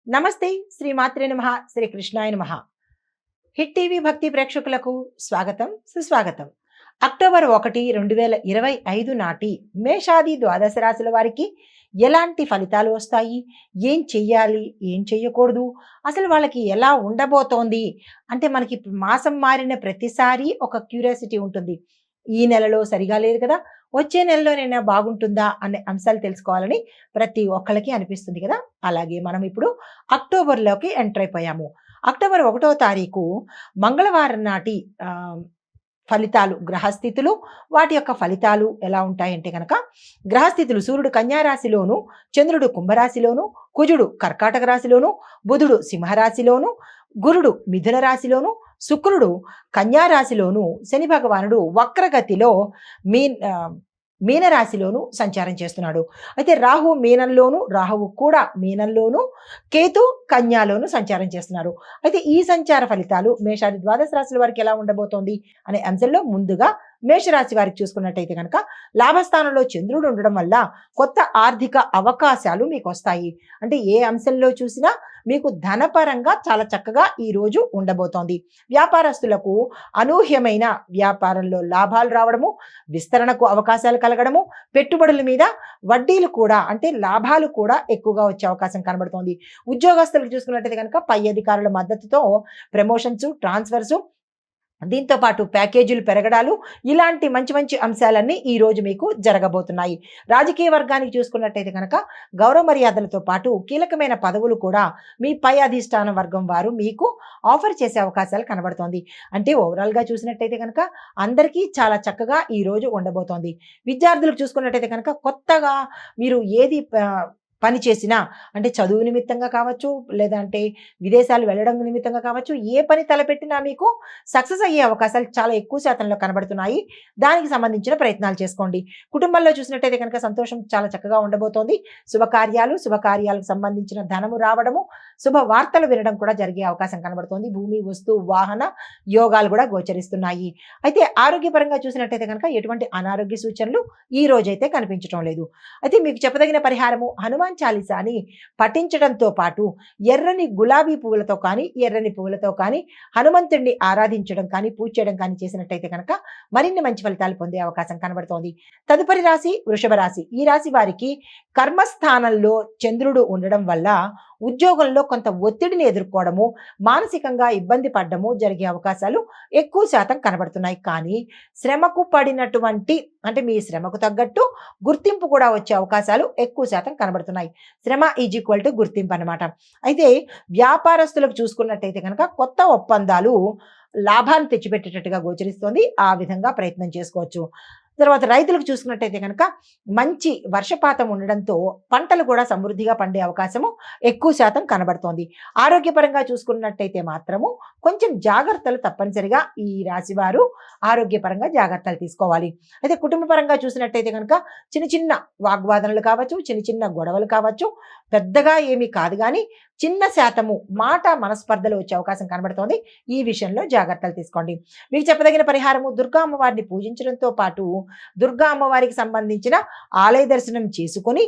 నమస్తే. శ్రీ మాత్రే నమః. శ్రీ కృష్ణాయ నమః. హిట్ టీవీ భక్తి ప్రేక్షకులకు స్వాగతం, సుస్వాగతం. అక్టోబర్ 1, 2025 నాటి మేషాది ద్వాదశ రాశుల వారికి ఎలాంటి ఫలితాలు వస్తాయి? ఏం చెయ్యాలి? ఏం చెయ్యకూడదు? అసలు వాళ్ళకి ఎలా ఉండబోతోంది? అంటే మనకి మాసం మారిన ప్రతిసారి ఒక క్యూరియాసిటీ ఉంటుంది. ఈ నెలలో సరిగా లేదు కదా! వచ్చే నెలలోనైనా బాగుంటుందా? అనే అంశాలు తెలుసుకోవాలని ప్రతి ఒక్కళ్ళకి అనిపిస్తుంది కదా! అలాగే మనం ఇప్పుడు అక్టోబర్‌లోకి ఎంటర్ అయిపోయాము. అక్టోబర్ 1వ తారీఖు మంగళవారం నాటి ఫలితాలు, గ్రహస్థితులు, వాటి యొక్క ఫలితాలు ఎలా ఉంటాయంటే గనక, గ్రహస్థితులు సూర్యుడు కన్యా రాశిలోను, చంద్రుడు కుంభరాశిలోను, కుజుడు కర్కాటక రాశిలోను, బుధుడు సింహరాశిలోను, గురుడు మిథున రాశిలోను, శుక్రుడు కన్యా రాశిలోను, శని భగవానుడు వక్రగతిలో మీనరాశిలోను సంచారం చేస్తున్నాడు. అయితే రాహువు కూడా మీనంలోను, కేతు కన్యాలోను సంచారం చేస్తున్నారు. అయితే ఈ సంచార ఫలితాలు మేషాది ద్వాదశ రాశుల వారికి ఎలా ఉండబోతోంది అనే అంశంలో ముందుగా మేషరాశి వారికి చూసుకున్నట్టయితే కనుక, లాభస్థానంలో చంద్రుడు ఉండడం వల్ల కొత్త ఆర్థిక అవకాశాలు మీకు వస్తాయి. అంటే ఏ అంశంలో చూసినా మీకు ధనపరంగా చాలా చక్కగా ఈ రోజు ఉండబోతోంది. వ్యాపారస్తులకు అనూహ్యమైన వ్యాపారంలో లాభాలు రావడము, విస్తరణకు అవకాశాలు కలగడము, పెట్టుబడుల మీద వడ్డీలు కూడా అంటే లాభాలు కూడా ఎక్కువగా వచ్చే అవకాశం కనబడుతోంది. ఉద్యోగస్తులకు చూసుకున్నట్టయితే కనుక పై అధికారుల మద్దతుతో ప్రమోషన్స్, ట్రాన్స్ఫర్స్, దీంతో పాటు ప్యాకేజీలు పెరగడాలు, ఇలాంటి మంచి మంచి అంశాలన్నీ ఈ రోజు మీకు జరగబోతున్నాయి. రాజకీయ వర్గానికి చూసుకున్నట్టయితే కనుక గౌరవ మర్యాదలతో పాటు కీలకమైన పదవులు కూడా మీ పై అధిష్టాన వర్గం వారు మీకు ఆఫర్ చేసే అవకాశాలు కనబడుతోంది. అంటే ఓవరాల్గా చూసినట్టయితే కనుక అందరికీ చాలా చక్కగా ఈ రోజు ఉండబోతోంది. విద్యార్థులకు చూసుకున్నట్టయితే కనుక కొత్తగా మీరు ఏది పని చేసినా, అంటే చదువు నిమిత్తంగా కావచ్చు, లేదంటే విదేశాలు వెళ్ళడం నిమిత్తంగా కావచ్చు, ఏ పని తలపెట్టినా మీకు సక్సెస్ అయ్యే అవకాశాలు చాలా ఎక్కువ శాతంలో కనబడుతున్నాయి. దానికి సంబంధించిన ప్రయత్నాలు చేసుకోండి. కుటుంబంలో చూసినట్టయితే కనుక సంతోషం చాలా చక్కగా ఉండబోతోంది. శుభకార్యాలకు సంబంధించిన ధనము రావడము, శుభ వార్తలు వినడం కూడా జరిగే అవకాశం కనబడుతోంది. భూమి, వస్తు, వాహన యోగాలు కూడా గోచరిస్తున్నాయి. అయితే ఆరోగ్యపరంగా చూసినట్టయితే కనుక ఎటువంటి అనారోగ్య సూచనలు ఈ రోజైతే కనిపించడం లేదు. అయితే మీకు చెప్పదగిన పరిహారము హనుమాన్ చాలీసాని పఠించడంతో పాటు ఎర్రని గులాబీ పువ్వులతో కానీ, ఎర్రని పువ్వులతో కానీ హనుమంతుడిని ఆరాధించడం కానీ, పూజ చేయడం కానీ చేసినట్టయితే కనుక మరిన్ని మంచి ఫలితాలు పొందే అవకాశం కనబడుతోంది. తదుపరి రాశి వృషభ రాశి. ఈ రాశి వారికి కర్మస్థానంలో చంద్రుడు ఉండడం వల్ల ఉద్యోగంలో కొంత ఒత్తిడిని ఎదుర్కోవడము, మానసికంగా ఇబ్బంది పడ్డము జరిగే అవకాశాలు ఎక్కువ శాతం కనబడుతున్నాయి. కానీ శ్రమకు పడినటువంటి అంటే మీ శ్రమకు తగ్గట్టు గుర్తింపు కూడా వచ్చే అవకాశాలు ఎక్కువ శాతం కనబడుతున్నాయి. శ్రమ ఈజ్ ఈక్వల్ టు గుర్తింపు అనమాట. అయితే వ్యాపారస్తులకు చూసుకున్నట్టయితే కనుక కొత్త ఒప్పందాలు లాభాన్ని తెచ్చిపెట్టేటట్టుగా గోచరిస్తోంది. ఆ విధంగా ప్రయత్నం చేసుకోవచ్చు. తర్వాత రైతులకు చూసుకున్నట్టయితే కనుక మంచి వర్షపాతం ఉండడంతో పంటలు కూడా సమృద్ధిగా పండే అవకాశము ఎక్కువ శాతం కనబడుతోంది. ఆరోగ్యపరంగా చూసుకున్నట్టయితే మాత్రము కొంచెం జాగ్రత్తలు తప్పనిసరిగా ఈ రాశి వారు ఆరోగ్యపరంగా జాగ్రత్తలు తీసుకోవాలి. అయితే కుటుంబ పరంగా చూసినట్టయితే కనుక చిన్న చిన్న వాగ్వాదనలు కావచ్చు, చిన్న చిన్న గొడవలు కావచ్చు, పెద్దగా ఏమీ కాదు కానీ చిన్న శాతము మాట మనస్పర్ధలు వచ్చే అవకాశం కనబడుతోంది. ఈ విషయంలో జాగ్రత్తలు తీసుకోండి. మీకు చెప్పదగిన పరిహారము దుర్గా అమ్మవారిని పూజించడంతో పాటు దుర్గా అమ్మవారికి సంబంధించిన ఆలయ దర్శనం చేసుకొని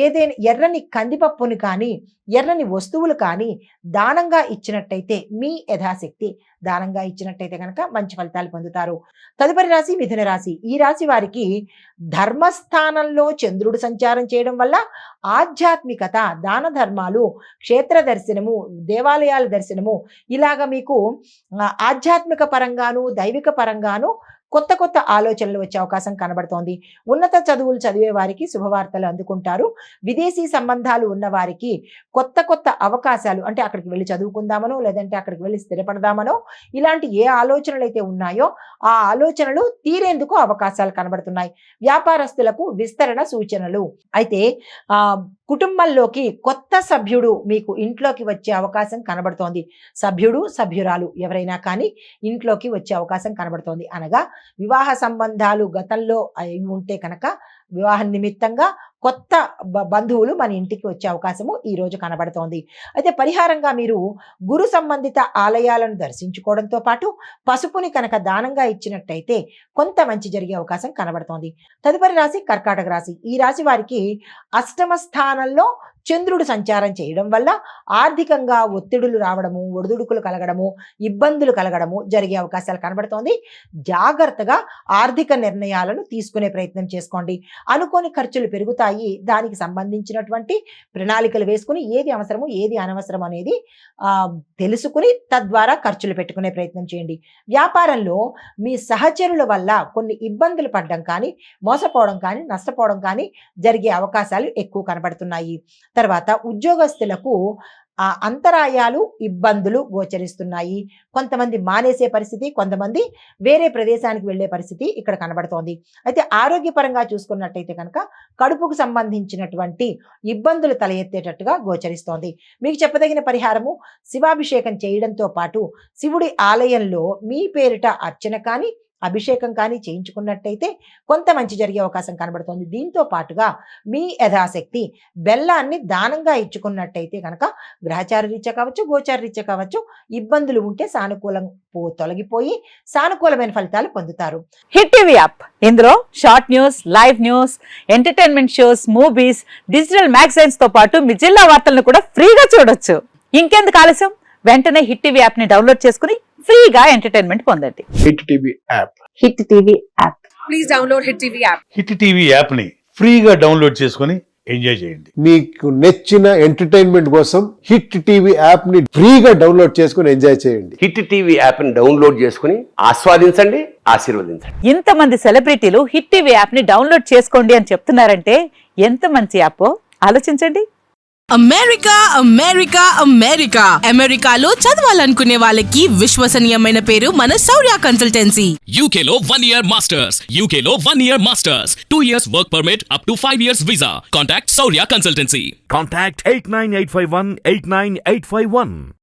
ఏదైనా ఎర్రని కందిపప్పుని కానీ, ఎర్రని వస్తువులు కానీ దానంగా ఇచ్చినట్టయితే మీ యథాశక్తి దానంగా ఇచ్చినట్టయితే కనుక మంచి ఫలితాలు పొందుతారు. తదుపరి రాశి మిథున రాశి. ఈ రాశి వారికి ధర్మస్థానంలో చంద్రుడు సంచారం చేయడం వల్ల ఆధ్యాత్మికత, దాన ధర్మాలు, క్షేత్ర దర్శనము, దేవాలయాల దర్శనము ఇలాగ మీకు ఆధ్యాత్మిక పరంగాను, దైవిక పరంగాను కొత్త కొత్త ఆలోచనలు వచ్చే అవకాశం కనబడుతోంది. ఉన్నత చదువులు చదివే వారికి శుభవార్తలు అందుకుంటారు. విదేశీ సంబంధాలు ఉన్న వారికి కొత్త కొత్త అవకాశాలు అంటే అక్కడికి వెళ్ళి చదువుకుందామనో, లేదంటే అక్కడికి వెళ్ళి స్థిరపడదామనో, ఇలాంటి ఏ ఆలోచనలు అయితే ఉన్నాయో ఆ ఆలోచనలు తీరేందుకు అవకాశాలు కనబడుతున్నాయి. వ్యాపారస్తులకు విస్తరణ సూచనలు. అయితే కుటుంబంలోకి కొత్త సభ్యుడు మీకు ఇంట్లోకి వచ్చే అవకాశం కనబడుతోంది. సభ్యురాలు ఎవరైనా కానీ ఇంట్లోకి వచ్చే అవకాశం కనబడుతోంది. అనగా వివాహ సంబంధాలు గతంలో అయి ఉంటే కనుక వివాహ నిమిత్తంగా కొత్త బంధువులు మన ఇంటికి వచ్చే అవకాశము ఈ రోజు కనబడుతోంది. అయితే పరిహారంగా మీరు గురు సంబంధిత ఆలయాలను దర్శించుకోవడంతో పాటు పసుపుని కనుక దానంగా ఇచ్చినట్టయితే కొంత మంచి జరిగే అవకాశం కనబడుతోంది. తదుపరి రాశి కర్కాటక రాశి. ఈ రాశి వారికి అష్టమ స్థానంలో చంద్రుడు సంచారం చేయడం వల్ల ఆర్థికంగా ఒత్తిడులు రావడము, ఒడిదుడుకులు కలగడము, ఇబ్బందులు కలగడము జరిగే అవకాశాలు కనబడుతోంది. జాగ్రత్తగా ఆర్థిక నిర్ణయాలను తీసుకునే ప్రయత్నం చేసుకోండి. అనుకోని ఖర్చులు పెరుగుతాయి. దానికి సంబంధించినటువంటి ప్రణాళికలు వేసుకుని ఏది అవసరమో ఏది అనవసరం అనేది తెలుసుకుని తద్వారా ఖర్చులు పెట్టుకునే ప్రయత్నం చేయండి. వ్యాపారంలో మీ సహచరుల వల్ల కొన్ని ఇబ్బందులు పడడం కానీ, మోసపోవడం కానీ, నష్టపోవడం కానీ జరిగే అవకాశాలు ఎక్కువ కనబడుతున్నాయి. తర్వాత ఉద్యోగస్తులకు అంతరాయాలు, ఇబ్బందులు గోచరిస్తున్నాయి. కొంతమంది మానేసే పరిస్థితి, కొంతమంది వేరే ప్రదేశానికి వెళ్ళే పరిస్థితి ఇక్కడ కనబడుతోంది. అయితే ఆరోగ్యపరంగా చూసుకున్నట్టయితే కనుక కడుపుకు సంబంధించినటువంటి ఇబ్బందులు తల ఎత్తేటట్టుగా గోచరిస్తోంది. మీకు చెప్పదగిన పరిహారము శివాభిషేకం చేయడంతో పాటు శివుడి ఆలయంలో మీ పేరిట అర్చన కానీ, అభిషేకం కానీ చేయించుకున్నట్టయితే కొంత మంచి జరిగే అవకాశం కనబడుతోంది. దీంతో పాటుగా మీ యథాశక్తి బెల్లాన్ని దానంగా ఇచ్చుకున్నట్టయితే కనుక గ్రహచార రీత్యా కావచ్చు, గోచార రీత్యా కావచ్చు, ఇబ్బందులు ఉంటే సానుకూలం తొలగిపోయి సానుకూలమైన ఫలితాలు పొందుతారు. హిట్ టీవీ యాప్, ఇందులో short news, live news, entertainment shows, movies, digital magazines తో పాటు మీ జిల్లా వార్తలను కూడా ఫ్రీగా చూడొచ్చు. ఇంకెందుకు ఆలస్యం, వెంటనే హిట్ టీవీ యాప్ ని డౌన్లోడ్ చేసుకుని ఫ్రీగా ఎంటర్టైన్మెంట్ పొందండి. Hit TV app. Hit TV app. Please download hit TV app. Hit TV app ని ఫ్రీగా డౌన్లోడ్ చేసుకుని ఎంజాయ్ చేయండి. మీకు నచ్చిన ఎంటర్టైన్మెంట్ కోసం హిట్ టీవీ యాప్ ని ఫ్రీగా డౌన్లోడ్ చేసుకుని ఎంజాయ్ చేయండి. హిట్ టీవీ యాప్ ని డౌన్లోడ్ చేసుకుని ఆస్వాదించండి, ఆశీర్వదించండి. ఇంతమంది సెలబ్రిటీలు హిట్ టీవీ యాప్ ని డౌన్లోడ్ చేసుకోండి అని చెప్తున్నారంటే ఎంత మంచి యాప్ ఆలోచించండి. అమెరికా అమెరికా అమెరికా అమెరికాలో చదవాలనుకునే వాళ్ళకి విశ్వసనీయమైన పేరు మన శౌర్య కన్సల్టెన్సీ. UK లో 1 year masters, UK లో 1 year masters, 2 years work permit up to 5 years visa. Contact Saurya Consultancy. Contact 89851 89851.